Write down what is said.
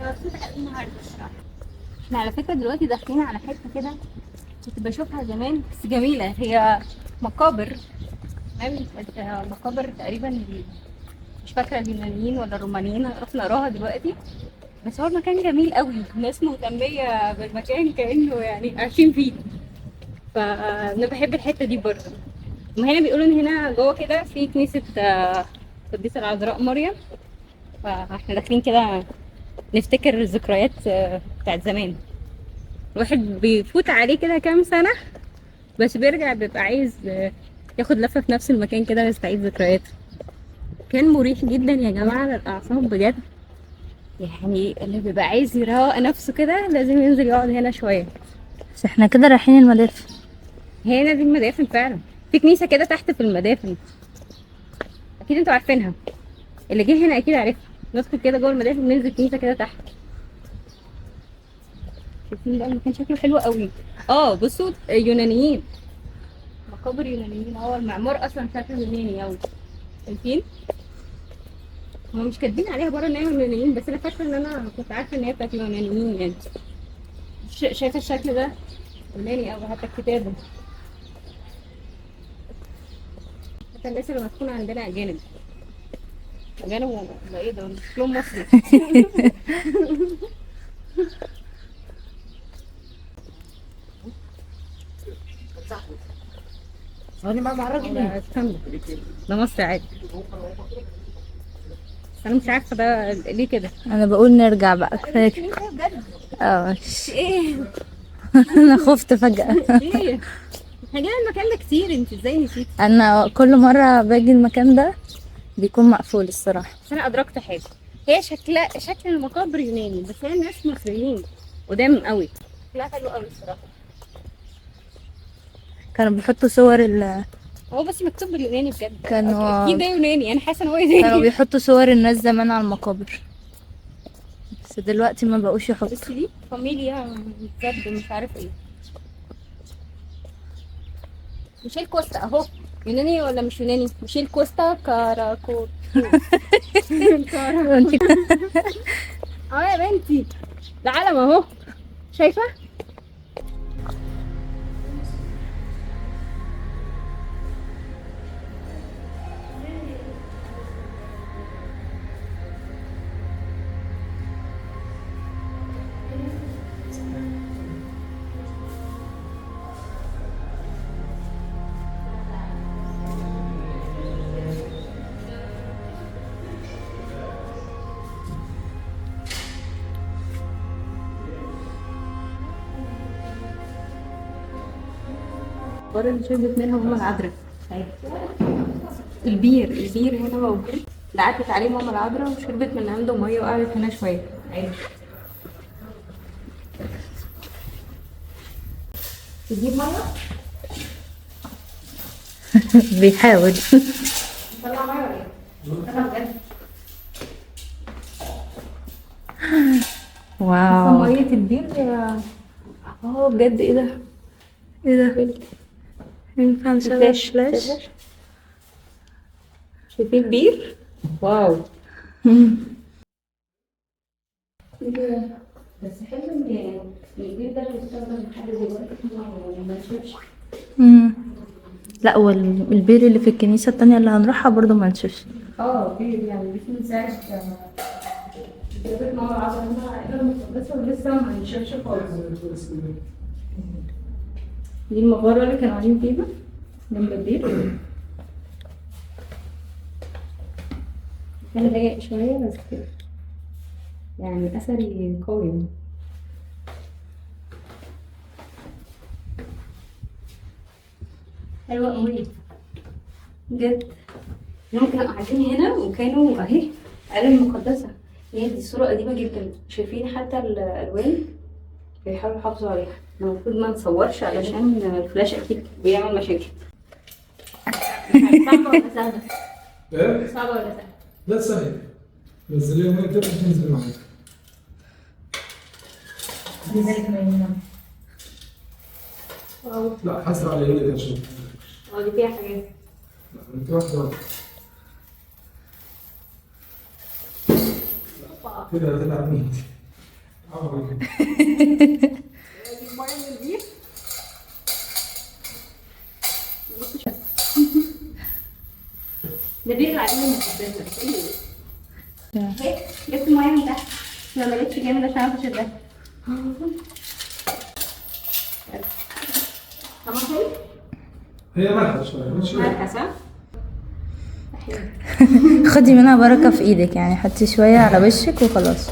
مبسوطة قوي النهارده الصراحة. احنا على فكرة دلوقتي داخلين على حتة كده كنت بشوفها زمان بس جميلة، هي مقابر. تمام، مقابر تقريبا مش فاكرة اليونانيين ولا الرومانيين، هنروح نقراها دلوقتي. بس هو المكان جميل قوي، الناس مهتمية بالمكان كأنه يعني عايشين فيه، فأنا بحب الحتة دي برضه. هنا بيقولوا ان هنا جوه كده في كنيسة القديسة العذراء مريم، فاحنا داخلين كده نفتكر الذكريات بتاعت زمان. الواحد بيفوت عليه كده كام سنة بس بيرجع بيبقى عايز ياخد لفة في نفس المكان كده ويستعيد ذكرياته. كان مريح جدا يا جماعة للأعصاب بجد، يعني اللي بيبقى عايز يروق نفسه كده لازم ينزل يقعد هنا شوية. بس احنا كده رايحين المدافن. هنا دي المدافن فعلا، في كنيسة كده تحت في المدافن، أكيد انتوا عارفينها، اللي جه هنا أكيد عارفها. ندخل كده جوه المدافن وننزل كنيسة كده تحت. شايفين بقى المكان شكله حلو قوي. بصوا يونانيين، مقابر يونانيين، هو المعمار اصلا شكله يوناني قوي. شايفين هم مش كاتبين عليها بره ان هي يونانيين، بس انا فاكره ان انا كنت عارفه ان هي بتاعت يونانيين يعني. شايفه الشكل ده يوناني قوي، حتى الكتابه، حتى الناس اللي مسكونه عندنا اجانب. اجانب ولا ايه ده، شكلهم مصري. ثواني مع الراجل ده استنى، ده مصري عادي، بس انا مش عارفه ده ليه كده. انا بقول نرجع بقى كفايه كده. بجد ماشي. ايه؟ انا خفت فجأة. ايه احنا جينا المكان ده كتير، انت ازاي نسيتي؟ انا كل مرة باجي المكان ده بيكون مقفول الصراحة. بس انا ادركت حاجه، هي شكل المقابر يوناني بس هي الناس مصريين قدام قوي، شكلها حلو قوي الصراحه. كانوا بيحطوا صور هو بس مكتوب باليوناني بجد، كانوا اكيد ده يوناني، انا حاسه ان هو كانوا يوناني. بيحطوا صور الناس زمان على المقابر، بس دلوقتي ما بقوش يحطوا. بس دي فاميليا بجد مش عارف ايه. ميشيل كوستا اهو، يوناني ولا مش يوناني؟ ميشيل كوستا كاراكو. كارا. انتي يا بنتي ده علم اهو، شايفه؟ المرة اللي شربت منها ماما العذراء. البير هنا موجود، دعكت عليه ماما العذراء وشربت من عنده ميه وقعدت هنا شويه عادي. تجيب ميه؟ بيحاول. طلع ميه ولا ايه؟ طلع بجد. واو، ميه البير بجد. ايه ده؟ ايه ده؟ ينفع نشغل فلاش؟ شايفين البير؟ واو. بس حلو ان البير ده بيستخدم لحد دلوقتي ما نشوفش. لا، والبير اللي في الكنيسة التانية اللي هنروحها برضو ما نشوفش. بير يعني دي من ساعة جابت ماما العذراء هنا العائلة المقدسة ولسه ما نشوفش خالص. دي المغارة اللي كانوا قاعدين فيها جنب البير. كان ضيق شوية بس يعني أثري قوي. حلوة قوي بجد. هم كانوا قاعدين هنا وكانوا اهي الآلة المقدسة، هي دي صورة قديمة جدا. شايفين حتى الألوان بيحاولوا يحافظوا عليها. المفروض ما نصورش علشان الفلاش أكيد بيعمل مشاكل. صعبة ولا سهلة؟ ايه؟ صعبة ولا سهلة؟ لا سهل، بس اليوم انت بتنزل معاك. لا حسب على ايدك يا شباب. دي فيها حاجات. لا انت واحدة كده هتلعب مين؟ عمري. ده بيغلي علينا المقدسة. ايه؟ جبت المية من تحت. لو ما جبتش جامد عشان اعرف اشدها. طعمها حلو؟ هي مالحة شوية مش شوية. مالحة صح؟ خدي منها بركة في ايدك يعني، حطي شوية على وشك وخلاص.